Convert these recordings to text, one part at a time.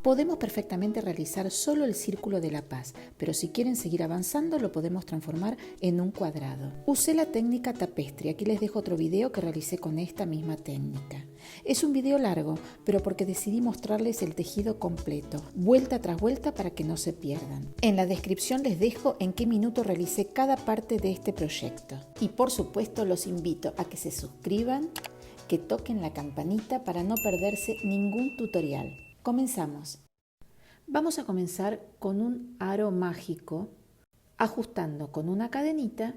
Podemos perfectamente realizar solo el círculo de la paz, pero si quieren seguir avanzando lo podemos transformar en un cuadrado. Usé la técnica tapestry, aquí les dejo otro video que realicé con esta misma técnica. Es un video largo, pero porque decidí mostrarles el tejido completo, vuelta tras vuelta para que no se pierdan. En la descripción les dejo en qué minuto realicé cada parte de este proyecto. Y por supuesto los invito a que se suscriban, que toquen la campanita para no perderse ningún tutorial. Comenzamos. Vamos a comenzar con un aro mágico, ajustando con una cadenita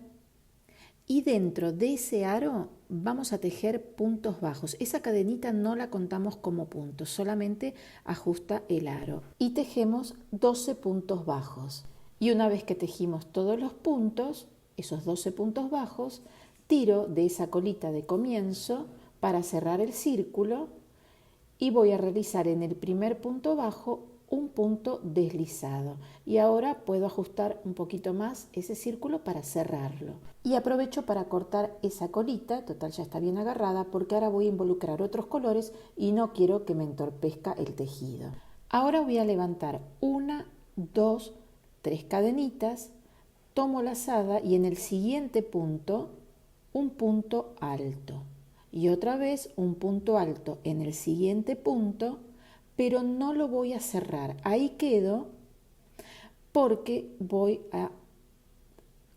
y dentro de ese aro vamos a tejer puntos bajos. Esa cadenita no la contamos como puntos, solamente ajusta el aro. Y tejemos 12 puntos bajos. Y una vez que tejimos todos los puntos, esos 12 puntos bajos, tiro de esa colita de comienzo para cerrar el círculo. Y voy a realizar en el primer punto bajo un punto deslizado. Y ahora puedo ajustar un poquito más ese círculo para cerrarlo. Y aprovecho para cortar esa colita, total ya está bien agarrada, porque ahora voy a involucrar otros colores y no quiero que me entorpezca el tejido. Ahora voy a levantar 1, 2, 3 cadenitas, tomo lazada y en el siguiente punto un punto alto. Y otra vez un punto alto en el siguiente punto, pero no lo voy a cerrar. Ahí quedo porque voy a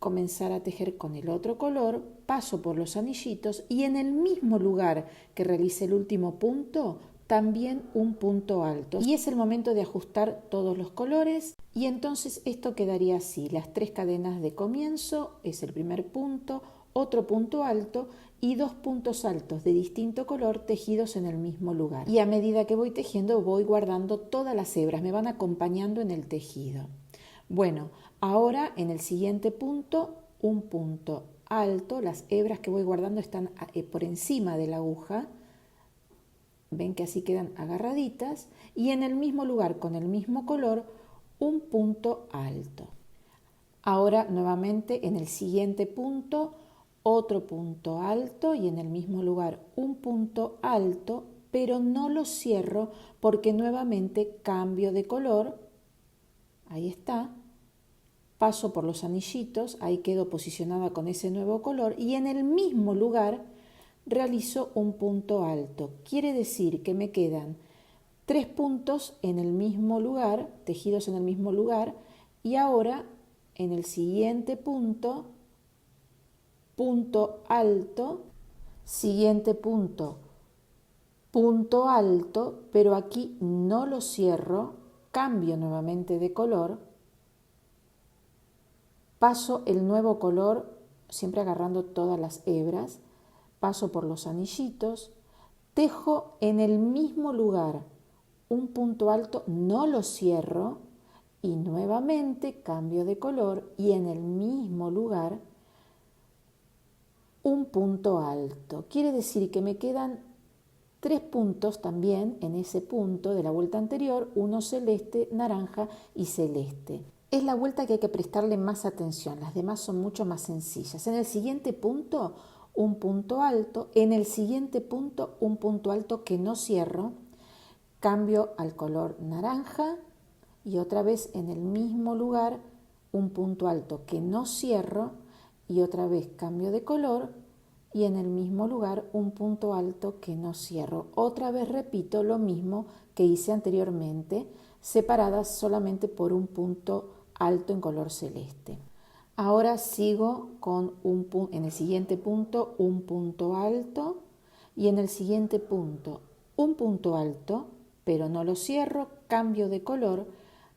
comenzar a tejer con el otro color, paso por los anillitos y en el mismo lugar que realicé el último punto, también un punto alto. Y es el momento de ajustar todos los colores y entonces esto quedaría así. Las 3 cadenas de comienzo es el primer punto, otro punto alto y 2 puntos altos de distinto color tejidos en el mismo lugar. Y a medida que voy tejiendo voy guardando todas las hebras, me van acompañando en el tejido. Bueno, ahora en el siguiente punto un punto alto, las hebras que voy guardando están por encima de la aguja, ven que así quedan agarraditas y en el mismo lugar con el mismo color un punto alto. Ahora nuevamente en el siguiente punto otro punto alto y en el mismo lugar un punto alto, pero no lo cierro porque nuevamente cambio de color, ahí está, paso por los anillitos, ahí quedo posicionada con ese nuevo color y en el mismo lugar realizo un punto alto. Quiere decir que me quedan 3 puntos en el mismo lugar, tejidos en el mismo lugar, y ahora en el siguiente punto, punto alto, siguiente punto, punto alto, pero aquí no lo cierro, cambio nuevamente de color, paso el nuevo color, siempre agarrando todas las hebras, paso por los anillitos, tejo en el mismo lugar un punto alto, no lo cierro y nuevamente cambio de color y en el mismo lugar un punto alto. Quiere decir que me quedan 3 puntos también en ese punto de la vuelta anterior, uno celeste, naranja y celeste. Es la vuelta que hay que prestarle más atención, las demás son mucho más sencillas. En el siguiente punto, un punto alto, en el siguiente punto, un punto alto que no cierro, cambio al color naranja y otra vez en el mismo lugar, un punto alto que no cierro y otra vez cambio de color y en el mismo lugar un punto alto que no cierro. Otra vez repito lo mismo que hice anteriormente, separadas solamente por un punto alto en color celeste. Ahora sigo con en el siguiente punto un punto alto y en el siguiente punto un punto alto, pero no lo cierro, cambio de color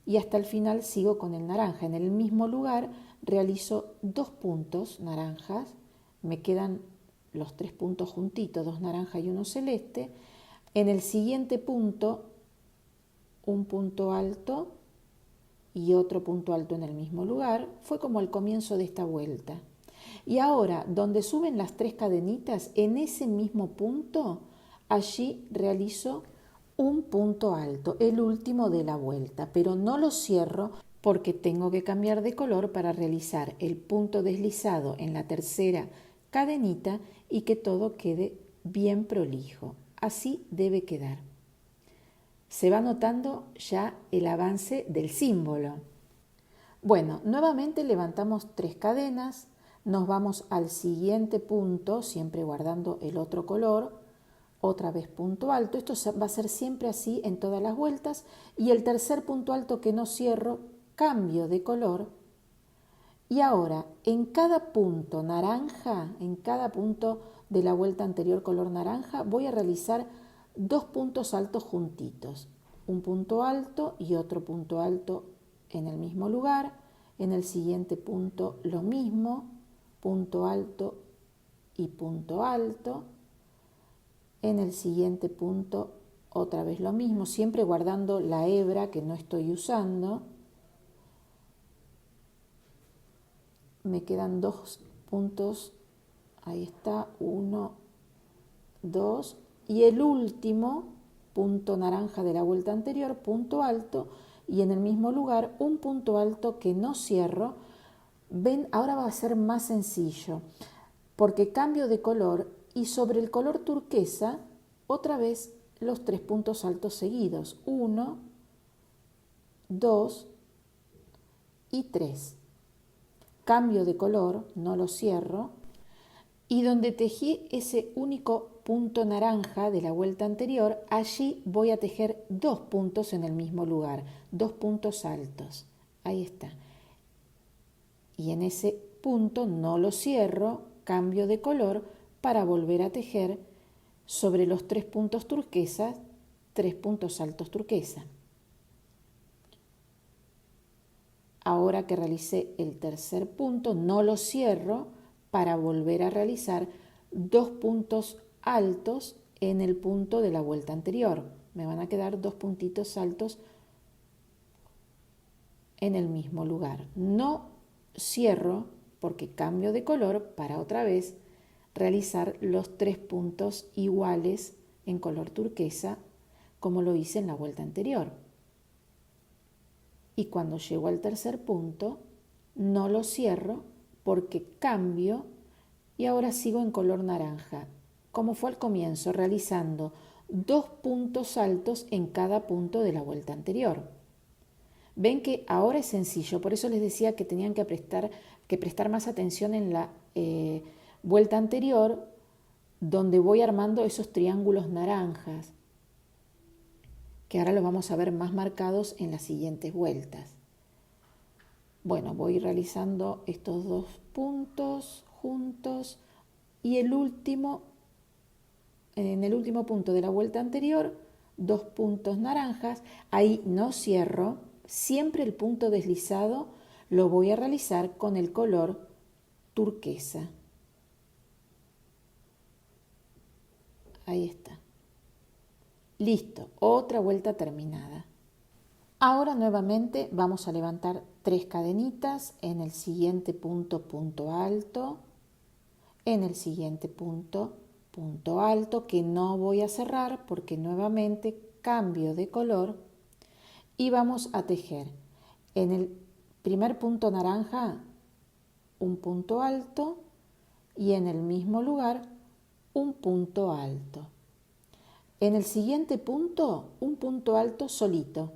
y hasta el final sigo con el naranja. En el mismo lugar realizo 2 puntos naranjas, me quedan los 3 puntos juntitos, 2 naranjas y 1 celeste. En el siguiente punto, un punto alto y otro punto alto en el mismo lugar. Fue como el comienzo de esta vuelta. Y ahora, donde suben las 3 cadenitas, en ese mismo punto, allí realizo un punto alto, el último de la vuelta, pero no lo cierro porque tengo que cambiar de color para realizar el punto deslizado en la tercera cadenita y que todo quede bien prolijo. Así debe quedar. Se va notando ya el avance del símbolo. Bueno, nuevamente levantamos 3 cadenas, nos vamos al siguiente punto, siempre guardando el otro color, otra vez punto alto. Esto va a ser siempre así en todas las vueltas. Y el tercer punto alto que no cierro, cambio de color. Y ahora, en cada punto naranja, en cada punto de la vuelta anterior color naranja, voy a realizar 2 puntos altos juntitos. Un punto alto y otro punto alto en el mismo lugar. En el siguiente punto lo mismo, punto alto y punto alto. En el siguiente punto otra vez lo mismo, siempre guardando la hebra que no estoy usando. Me quedan 2 puntos, ahí está, 1, 2, y el último punto naranja de la vuelta anterior, punto alto, y en el mismo lugar un punto alto que no cierro. Ven, ahora va a ser más sencillo, porque cambio de color y sobre el color turquesa, otra vez los 3 puntos altos seguidos, 1, 2 y 3. Cambio de color, no lo cierro, y donde tejí ese único punto naranja de la vuelta anterior, allí voy a tejer 2 puntos en el mismo lugar, 2 puntos altos. Ahí está. Y en ese punto no lo cierro, cambio de color para volver a tejer sobre los 3 puntos turquesas, 3 puntos altos turquesa. Ahora que realicé el tercer punto, no lo cierro para volver a realizar 2 puntos altos en el punto de la vuelta anterior. Me van a quedar 2 puntitos altos en el mismo lugar. No cierro porque cambio de color para otra vez realizar los 3 puntos iguales en color turquesa como lo hice en la vuelta anterior. Y cuando llego al tercer punto, no lo cierro porque cambio y ahora sigo en color naranja, como fue al comienzo, realizando 2 puntos altos en cada punto de la vuelta anterior. Ven que ahora es sencillo, por eso les decía que tenían que prestar más atención en la vuelta anterior, donde voy armando esos triángulos naranjas, que ahora los vamos a ver más marcados en las siguientes vueltas. Bueno, voy realizando estos 2 puntos juntos y en el último punto de la vuelta anterior, 2 puntos naranjas. Ahí no cierro, siempre el punto deslizado lo voy a realizar con el color turquesa. Ahí está. Listo, otra vuelta terminada. Ahora nuevamente vamos a levantar 3 cadenitas en el siguiente punto, punto alto, en el siguiente punto, punto alto, que no voy a cerrar porque nuevamente cambio de color y vamos a tejer en el primer punto naranja un punto alto y en el mismo lugar un punto alto. En el siguiente punto, un punto alto solito.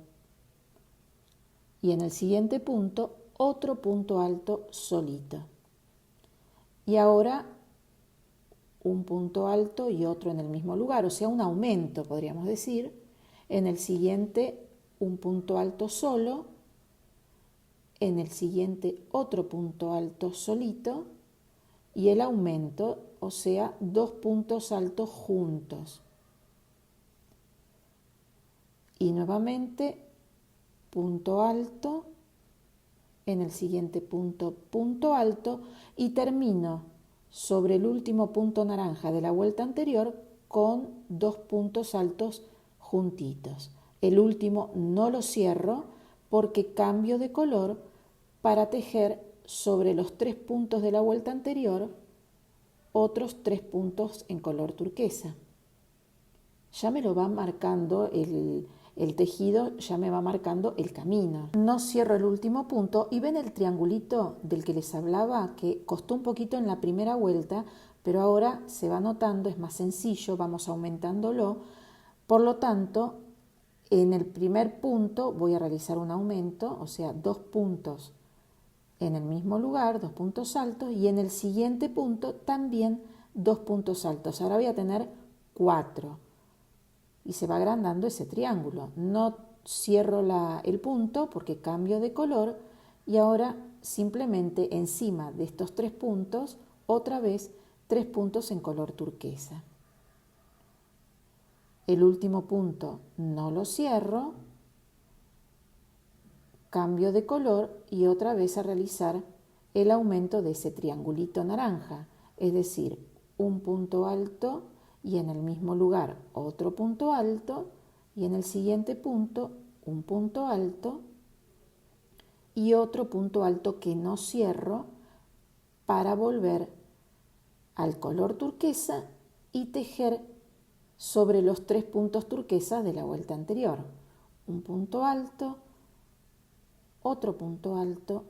Y en el siguiente punto, otro punto alto solito. Y ahora, un punto alto y otro en el mismo lugar, o sea, un aumento, podríamos decir. En el siguiente, un punto alto solo. En el siguiente, otro punto alto solito. Y el aumento, o sea, 2 puntos altos juntos. Y nuevamente punto alto, en el siguiente punto, punto alto y termino sobre el último punto naranja de la vuelta anterior con 2 puntos altos juntitos. El último no lo cierro porque cambio de color para tejer sobre los 3 puntos de la vuelta anterior otros 3 puntos en color turquesa. Ya me lo va marcando el tejido, ya me va marcando el camino. No cierro el último punto y ven el triangulito del que les hablaba, que costó un poquito en la primera vuelta, pero ahora se va notando, es más sencillo, vamos aumentándolo. Por lo tanto, En el primer punto voy a realizar un aumento, o sea, 2 puntos en el mismo lugar, 2 puntos altos, y en el siguiente punto también 2 puntos altos. Ahora voy a tener 4 y se va agrandando ese triángulo. No cierro el punto porque cambio de color y ahora simplemente encima de estos 3 puntos, otra vez 3 puntos en color turquesa. El último punto no lo cierro, cambio de color y otra vez a realizar el aumento de ese triangulito naranja, es decir, un punto alto y en el mismo lugar otro punto alto y en el siguiente punto un punto alto y otro punto alto que no cierro para volver al color turquesa y tejer sobre los 3 puntos turquesas de la vuelta anterior. Un punto alto, otro punto alto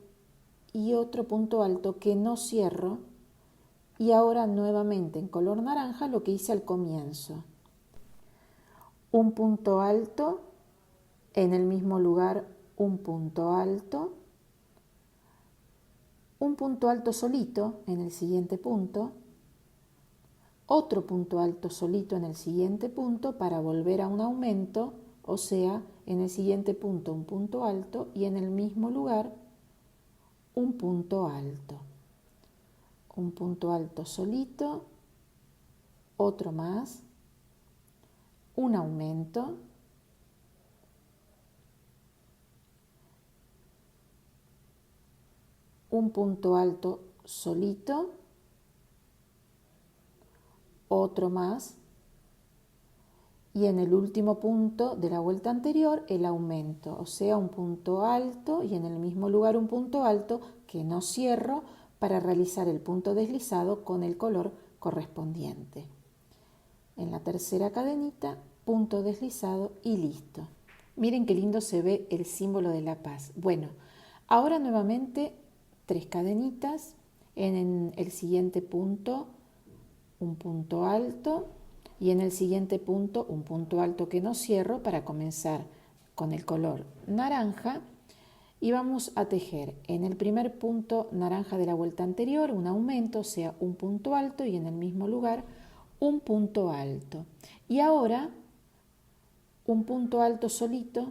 y otro punto alto que no cierro y ahora nuevamente en color naranja lo que hice al comienzo. Un punto alto, en el mismo lugar un punto alto solito en el siguiente punto, otro punto alto solito en el siguiente punto para volver a un aumento, o sea, en el siguiente punto un punto alto y en el mismo lugar un punto alto. Un punto alto solito, otro más, un aumento, un punto alto solito, otro más, y en el último punto de la vuelta anterior el aumento, o sea, un punto alto y en el mismo lugar un punto alto que no cierro para realizar el punto deslizado con el color correspondiente. En la tercera cadenita, punto deslizado y listo. Miren qué lindo se ve el símbolo de la paz. Bueno, ahora nuevamente 3 cadenitas, en el siguiente punto un punto alto y en el siguiente punto un punto alto que no cierro para comenzar con el color naranja y vamos a tejer en el primer punto naranja de la vuelta anterior un aumento, o sea, un punto alto y en el mismo lugar un punto alto. Y ahora un punto alto solito,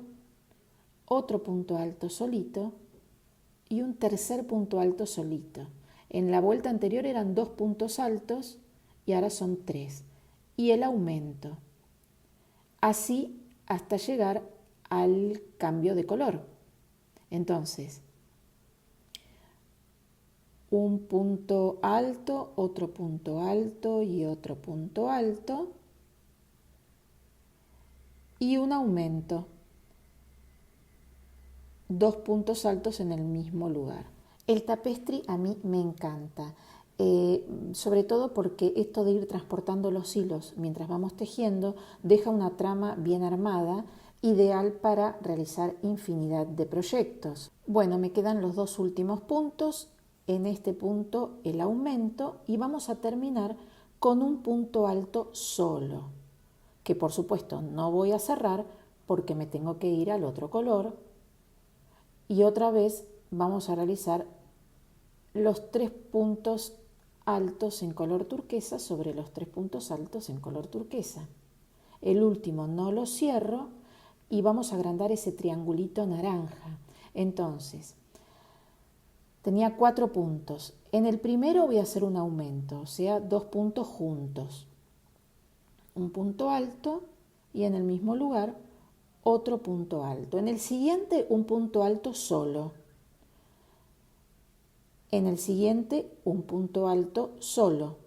otro punto alto solito y un tercer punto alto solito. En la vuelta anterior eran 2 puntos altos y ahora son 3. Y el aumento. Así hasta llegar al cambio de color. Entonces, un punto alto, otro punto alto y otro punto alto y un aumento. 2 puntos altos en el mismo lugar. El tapestry a mí me encanta, sobre todo porque esto de ir transportando los hilos mientras vamos tejiendo deja una trama bien armada, ideal para realizar infinidad de proyectos. Bueno, me quedan los 2 últimos puntos, en este punto el aumento y vamos a terminar con un punto alto solo, que por supuesto no voy a cerrar porque me tengo que ir al otro color. Y otra vez vamos a realizar los 3 puntos altos en color turquesa sobre los 3 puntos altos en color turquesa. El último no lo cierro y vamos a agrandar ese triangulito naranja. Entonces, tenía 4 puntos. En el primero voy a hacer un aumento, o sea, 2 puntos juntos. Un punto alto y en el mismo lugar otro punto alto. En el siguiente un punto alto solo. En el siguiente un punto alto solo.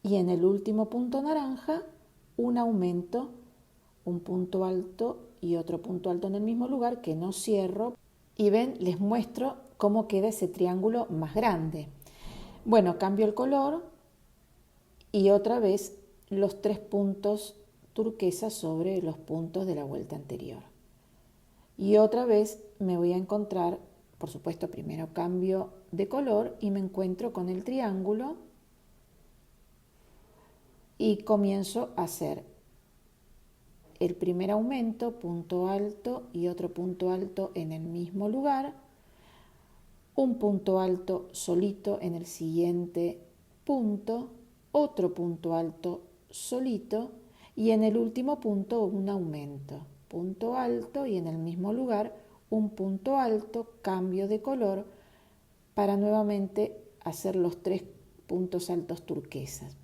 Y en el último punto naranja un aumento, un punto alto y otro punto alto en el mismo lugar que no cierro. Y ven, les muestro cómo queda ese triángulo más grande. Bueno, cambio el color y otra vez los 3 puntos turquesa sobre los puntos de la vuelta anterior. Y otra vez me voy a encontrar, por supuesto, primero cambio de color y me encuentro con el triángulo y comienzo a hacer el primer aumento, punto alto y otro punto alto en el mismo lugar, un punto alto solito en el siguiente punto, otro punto alto solito y en el último punto un aumento, punto alto y en el mismo lugar un punto alto, cambio de color para nuevamente hacer los 3 puntos altos turquesas.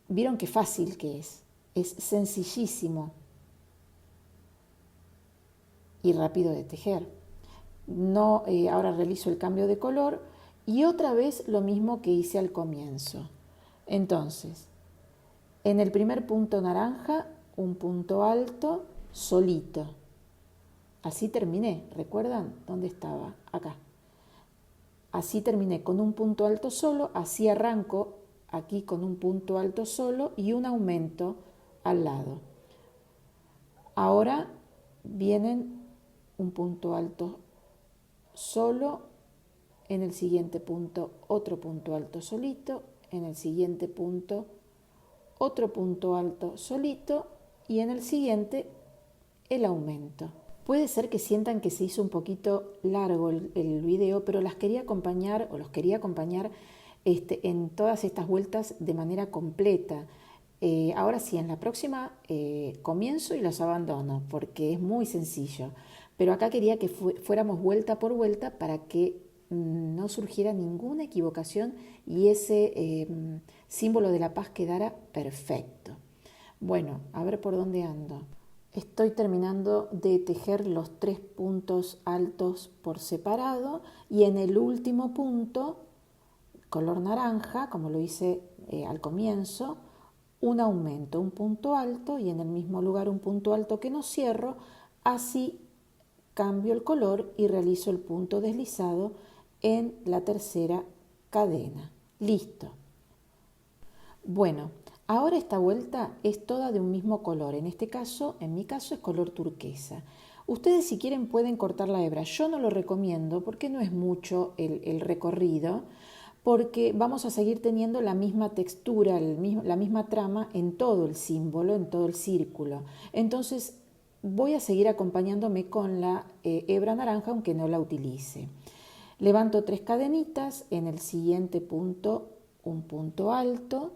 ¿Vieron qué fácil que es? Es sencillísimo y rápido de tejer. No, ahora realizo el cambio de color y otra vez lo mismo que hice al comienzo. Entonces, en el primer punto naranja, un punto alto solito. Así terminé, ¿recuerdan dónde estaba? Acá. Así terminé con un punto alto solo, así arranco aquí con un punto alto solo y un aumento al lado. Ahora vienen un punto alto solo, en el siguiente punto otro punto alto solito, en el siguiente punto otro punto alto solito y en el siguiente el aumento. Puede ser que sientan que se hizo un poquito largo el video, pero las quería acompañar o los quería acompañar en todas estas vueltas de manera completa. Ahora sí, en la próxima comienzo y los abandono porque es muy sencillo. Pero acá quería que fuéramos vuelta por vuelta para que no surgiera ninguna equivocación y ese símbolo de la paz quedara perfecto. Bueno, a ver por dónde ando. Estoy terminando de tejer los 3 puntos altos por separado y en el último punto, color naranja, como lo hice al comienzo, un aumento, un punto alto y en el mismo lugar un punto alto que no cierro, así cambio el color y realizo el punto deslizado en la tercera cadena. Listo. Bueno, ahora esta vuelta es toda de un mismo color, en este caso, en mi caso es color turquesa. Ustedes si quieren pueden cortar la hebra, yo no lo recomiendo porque no es mucho el recorrido, porque vamos a seguir teniendo la misma textura, la misma trama en todo el símbolo, en todo el círculo. Entonces voy a seguir acompañándome con la hebra naranja aunque no la utilice. Levanto 3 cadenitas, en el siguiente punto un punto alto,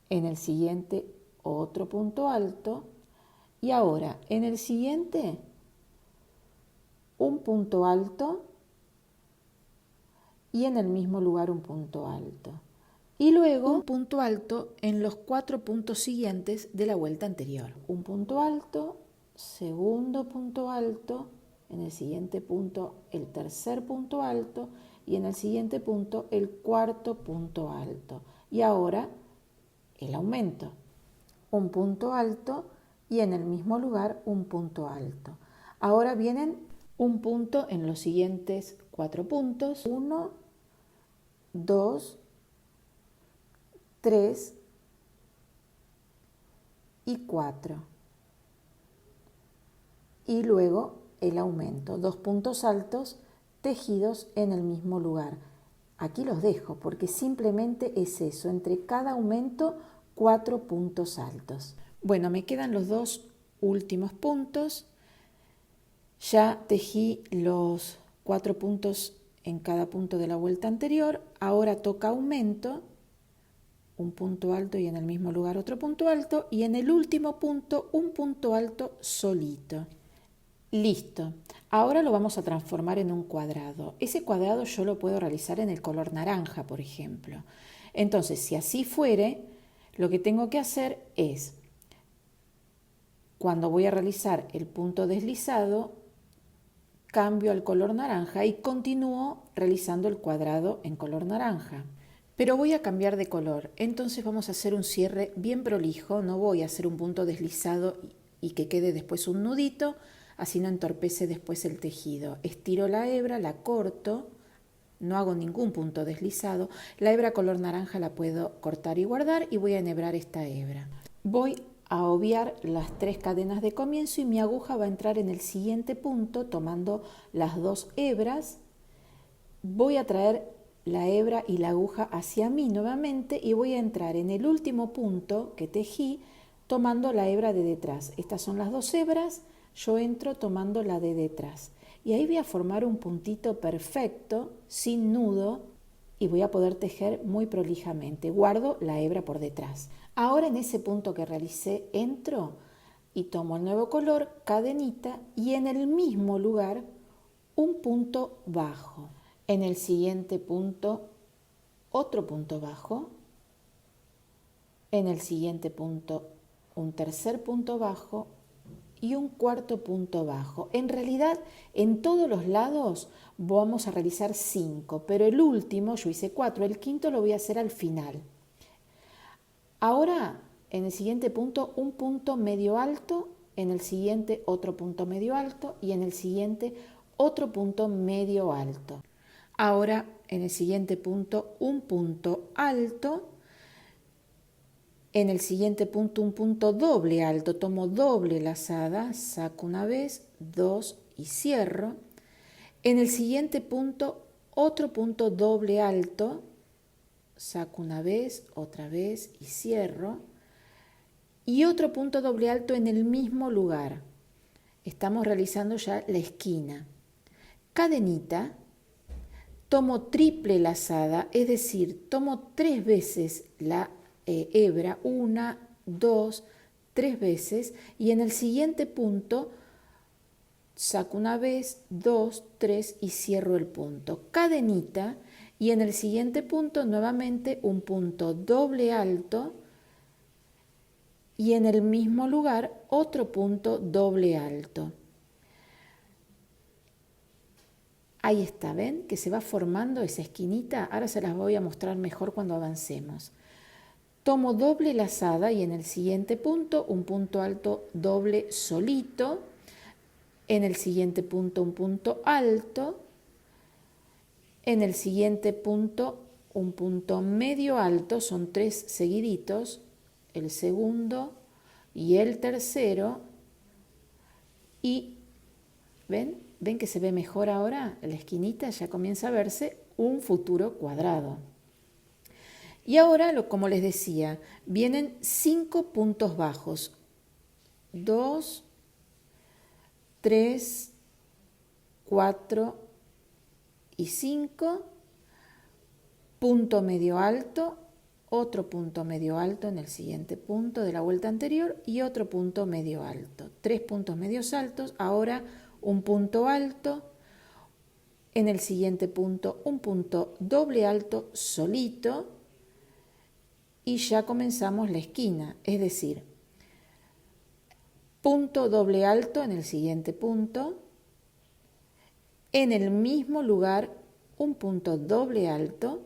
en el siguiente otro punto alto y ahora en el siguiente un punto alto y en el mismo lugar un punto alto y luego un punto alto en los 4 puntos siguientes de la vuelta anterior. Un punto alto, segundo punto alto, en el siguiente punto el tercer punto alto y en el siguiente punto el cuarto punto alto y ahora el aumento, un punto alto y en el mismo lugar un punto alto. Ahora vienen un punto en los siguientes 4 puntos, 1, 2, 3 y 4. Y luego el aumento, 2 puntos altos tejidos en el mismo lugar. Aquí los dejo porque simplemente es eso, entre cada aumento 4 puntos altos. Bueno, me quedan los 2 últimos puntos. Ya tejí los 4 puntos en cada punto de la vuelta anterior. Ahora toca aumento, un punto alto y en el mismo lugar otro punto alto. Y en el último punto un punto alto solito. Listo. Ahora lo vamos a transformar en un cuadrado. Ese cuadrado yo lo puedo realizar en el color naranja, por ejemplo. Entonces, si así fuere, lo que tengo que hacer es, cuando voy a realizar el punto deslizado, cambio al color naranja y continúo realizando el cuadrado en color naranja. Pero voy a cambiar de color, entonces vamos a hacer un cierre bien prolijo, no voy a hacer un punto deslizado y que quede después un nudito, así no entorpece después el tejido. Estiro la hebra, la corto, no hago ningún punto deslizado. La hebra color naranja la puedo cortar y guardar y voy a enhebrar esta hebra. Voy a obviar las 3 cadenas de comienzo y mi aguja va a entrar en el siguiente punto tomando las 2 hebras. Voy a traer la hebra y la aguja hacia mí nuevamente y voy a entrar en el último punto que tejí tomando la hebra de detrás. Estas son las dos hebras, yo entro tomando la de detrás. Y ahí voy a formar un puntito perfecto, sin nudo, y voy a poder tejer muy prolijamente. Guardo la hebra por detrás. Ahora en ese punto que realicé, entro y tomo el nuevo color, cadenita, y en el mismo lugar un punto bajo. En el siguiente punto, otro punto bajo. En el siguiente punto, un tercer punto bajo y un cuarto punto bajo. En realidad, en todos los lados vamos a realizar 5, pero el último, yo hice 4, el quinto lo voy a hacer al final. Ahora, en el siguiente punto, un punto medio alto, en el siguiente otro punto medio alto y en el siguiente otro punto medio alto. Ahora, en el siguiente punto, un punto alto. En el siguiente punto, un punto doble alto, tomo doble lazada, saco una vez, 2 y cierro. En el siguiente punto, otro punto doble alto, saco una vez, otra vez y cierro. Y otro punto doble alto en el mismo lugar. Estamos realizando ya la esquina. Cadenita, tomo triple lazada, es decir, tomo 3 veces la hebra, 1, 2, 3 veces, y en el siguiente punto saco una vez, 2, 3 y cierro el punto. Cadenita, y en el siguiente punto nuevamente un punto doble alto y en el mismo lugar otro punto doble alto. Ahí está, ¿ven? Que se va formando esa esquinita. Ahora se las voy a mostrar mejor cuando avancemos. Tomo doble lazada y en el siguiente punto un punto alto doble solito, en el siguiente punto un punto alto, en el siguiente punto un punto medio alto, son 3 seguiditos, el segundo y el tercero, y ¿ven? ¿Ven que se ve mejor ahora? La esquinita ya comienza a verse un futuro cuadrado. Y ahora, como les decía, vienen 5 puntos bajos. 2, 3, 4 y 5. Punto medio alto, otro punto medio alto en el siguiente punto de la vuelta anterior y otro punto medio alto. 3 puntos medios altos, ahora un punto alto, en el siguiente punto un punto doble alto solito, y ya comenzamos la esquina, es decir, punto doble alto en el siguiente punto, en el mismo lugar un punto doble alto,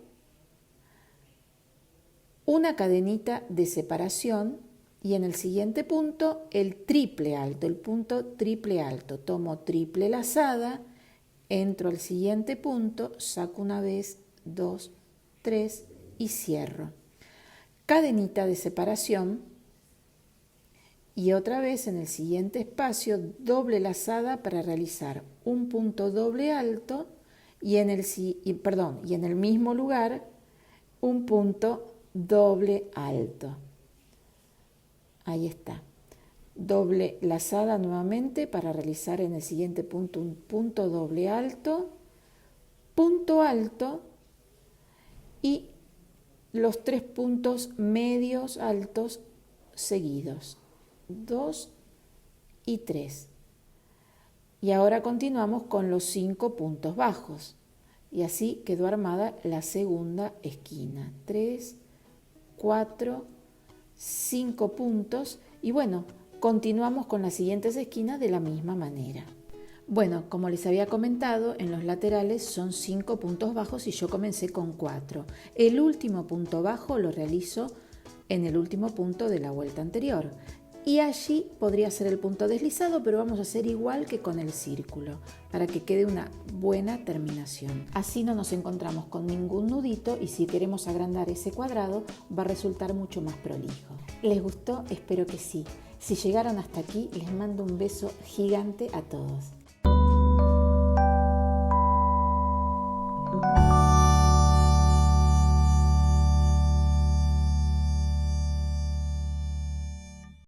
una cadenita de separación y en el siguiente punto el triple alto, el punto triple alto. Tomo triple lazada, entro al siguiente punto, saco una vez, 2, 3 y cierro. Cadenita de separación y otra vez en el siguiente espacio doble lazada para realizar un punto doble alto y en el mismo lugar un punto doble alto. Ahí está. Doble lazada nuevamente para realizar en el siguiente punto un punto doble alto, punto alto y los 3 puntos medios altos seguidos, 2 y 3. Y ahora continuamos con los 5 puntos bajos. Y así quedó armada la segunda esquina. 3, 4, 5 puntos. Y bueno, continuamos con las siguientes esquinas de la misma manera. Bueno, como les había comentado, en los laterales son 5 puntos bajos y yo comencé con 4. El último punto bajo lo realizo en el último punto de la vuelta anterior. Y allí podría ser el punto deslizado, pero vamos a hacer igual que con el círculo, para que quede una buena terminación. Así no nos encontramos con ningún nudito y si queremos agrandar ese cuadrado va a resultar mucho más prolijo. ¿Les gustó? Espero que sí. Si llegaron hasta aquí, les mando un beso gigante a todos.